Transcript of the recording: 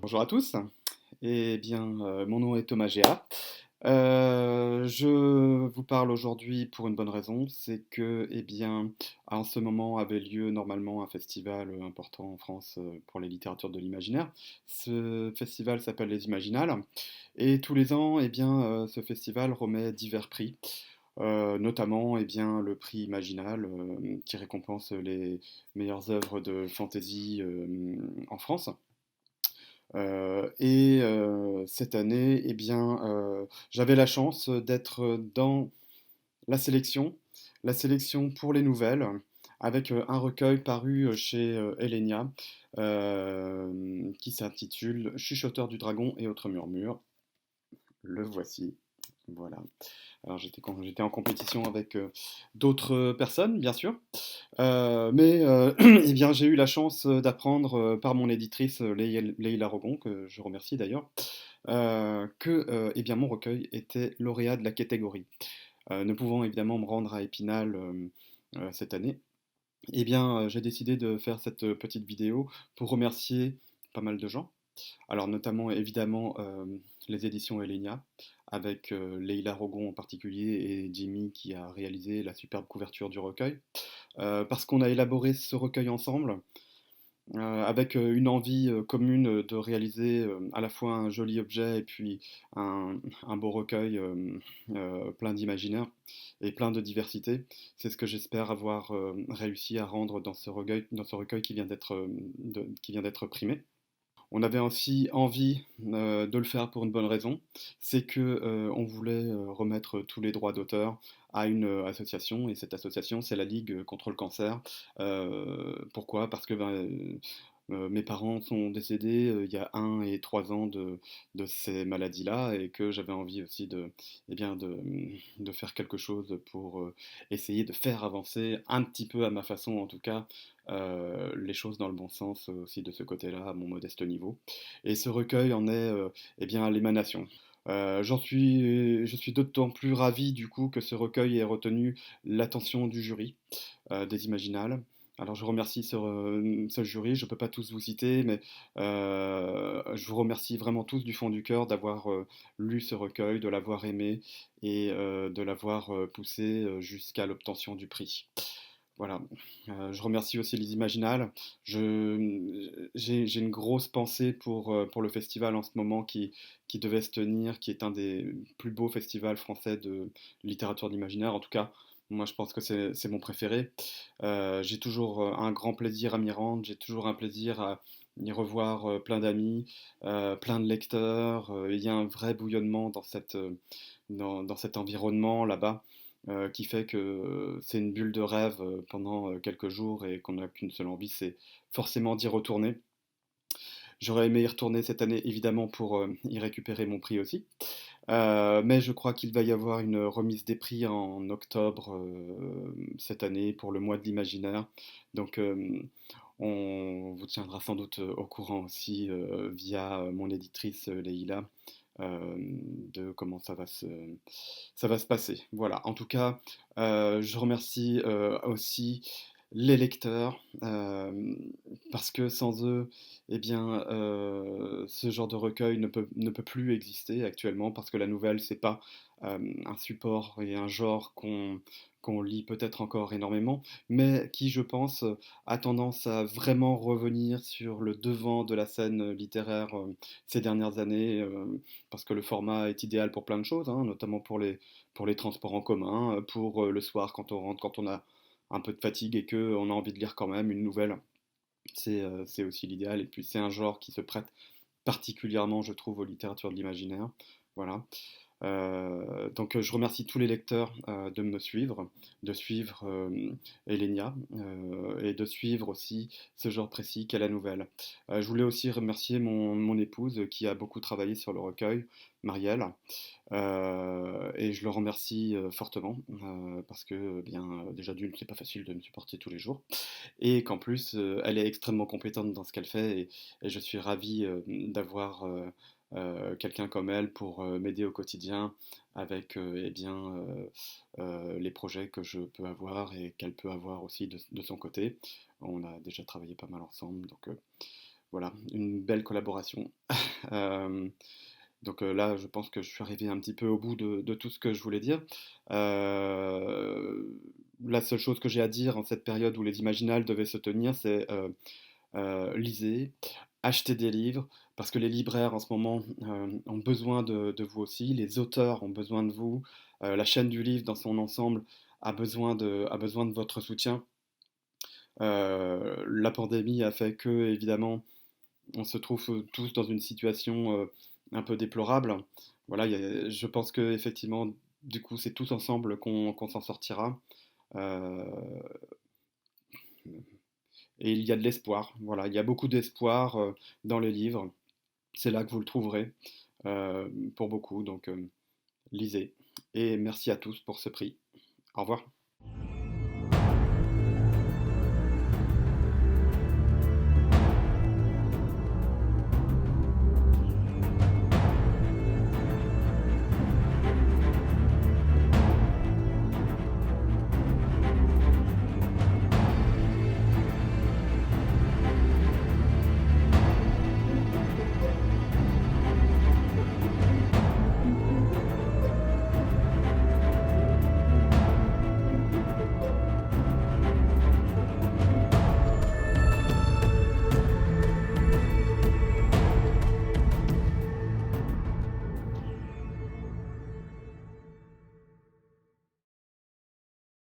Bonjour à tous. Mon nom est Thomas Géa. Je vous parle aujourd'hui pour une bonne raison, c'est que, en ce moment avait lieu normalement un festival important en France pour les littératures de l'imaginaire. Ce festival s'appelle les Imaginales et tous les ans, ce festival remet divers prix. Notamment le prix Imaginal qui récompense les meilleures œuvres de fantasy en France. Cette année, j'avais la chance d'être dans la sélection, la sélection pour les nouvelles, avec un recueil paru chez Hélènia, qui s'intitule Chuchoteur du dragon et autres murmures. Le voici. Voilà. Alors j'étais en compétition avec d'autres personnes, bien sûr. J'ai eu la chance d'apprendre par mon éditrice Leïla Rogon, que je remercie d'ailleurs, que mon recueil était lauréat de la catégorie. Ne pouvant évidemment me rendre à Épinal cette année, j'ai décidé de faire cette petite vidéo pour remercier pas mal de gens. Alors notamment évidemment les éditions Elenia, avec Leïla Rogon en particulier et Jimmy qui a réalisé la superbe couverture du recueil. Parce qu'on a élaboré ce recueil ensemble, avec une envie commune de réaliser à la fois un joli objet et puis un beau recueil plein d'imaginaire et plein de diversité. C'est ce que j'espère avoir réussi à rendre dans ce recueil qui vient d'être primé. On avait aussi envie de le faire pour une bonne raison, c'est que on voulait remettre tous les droits d'auteur à une association, et cette association, c'est la Ligue contre le cancer. Pourquoi? Parce que mes parents sont décédés il y a 1 et 3 ans de ces maladies-là, et que j'avais envie aussi de faire quelque chose pour essayer de faire avancer un petit peu à ma façon, en tout cas, les choses dans le bon sens aussi de ce côté-là, à mon modeste niveau. Et ce recueil en est l'émanation. Je suis d'autant plus ravi du coup que ce recueil ait retenu l'attention du jury des Imaginales. Alors je remercie ce jury, je ne peux pas tous vous citer, mais je vous remercie vraiment tous du fond du cœur d'avoir lu ce recueil, de l'avoir aimé et de l'avoir poussé jusqu'à l'obtention du prix. Voilà. Je remercie aussi les Imaginales. J'ai une grosse pensée pour le festival en ce moment qui devait se tenir, qui est un des plus beaux festivals français de littérature d'imaginaire. En tout cas, moi je pense que c'est mon préféré. J'ai toujours un grand plaisir à m'y rendre, j'ai toujours un plaisir à y revoir plein d'amis, plein de lecteurs. Il y a un vrai bouillonnement dans cet environnement là-bas qui fait que c'est une bulle de rêve pendant quelques jours et qu'on n'a qu'une seule envie, c'est forcément d'y retourner. J'aurais aimé y retourner cette année, évidemment, pour y récupérer mon prix aussi. Mais je crois qu'il va y avoir une remise des prix en octobre cette année pour le mois de l'imaginaire. Donc on vous tiendra sans doute au courant aussi via mon éditrice Leïla de comment ça va se passer. Voilà, en tout cas, je remercie aussi les lecteurs, parce que sans eux, ce genre de recueil ne peut plus exister actuellement, parce que la nouvelle, c'est pas un support et un genre qu'on lit peut-être encore énormément, mais qui, je pense, a tendance à vraiment revenir sur le devant de la scène littéraire ces dernières années, parce que le format est idéal pour plein de choses, hein, notamment pour les transports en commun, pour le soir quand on rentre, quand on a un peu de fatigue et qu'on a envie de lire quand même une nouvelle. C'est aussi l'idéal. Et puis c'est un genre qui se prête particulièrement, je trouve, aux littératures de l'imaginaire. Voilà. Je remercie tous les lecteurs de me suivre, de suivre Elenia et de suivre aussi ce genre précis qu'est la nouvelle. Je voulais aussi remercier mon épouse qui a beaucoup travaillé sur le recueil, Marielle, et je le remercie fortement parce que déjà d'une, c'est pas facile de me supporter tous les jours et qu'en plus elle est extrêmement compétente dans ce qu'elle fait et je suis ravi d'avoir quelqu'un comme elle pour m'aider au quotidien avec les projets que je peux avoir et qu'elle peut avoir aussi de son côté. On a déjà travaillé pas mal ensemble, donc Voilà, une belle collaboration. Euh, donc là, je pense que je suis arrivé un petit peu au bout de tout ce que je voulais dire. La seule chose que j'ai à dire en cette période où les Imaginales devaient se tenir, c'est lisez, achetez des livres, parce que les libraires en ce moment ont besoin de vous aussi, les auteurs ont besoin de vous, la chaîne du livre dans son ensemble a besoin de votre soutien. La pandémie a fait que, évidemment, on se trouve tous dans une situation un peu déplorable. Voilà, je pense que effectivement, du coup, c'est tous ensemble qu'on s'en sortira. Euh, et il y a de l'espoir. Voilà, il y a beaucoup d'espoir dans les livres. C'est là que vous le trouverez pour beaucoup. Donc, lisez. Et merci à tous pour ce prix. Au revoir.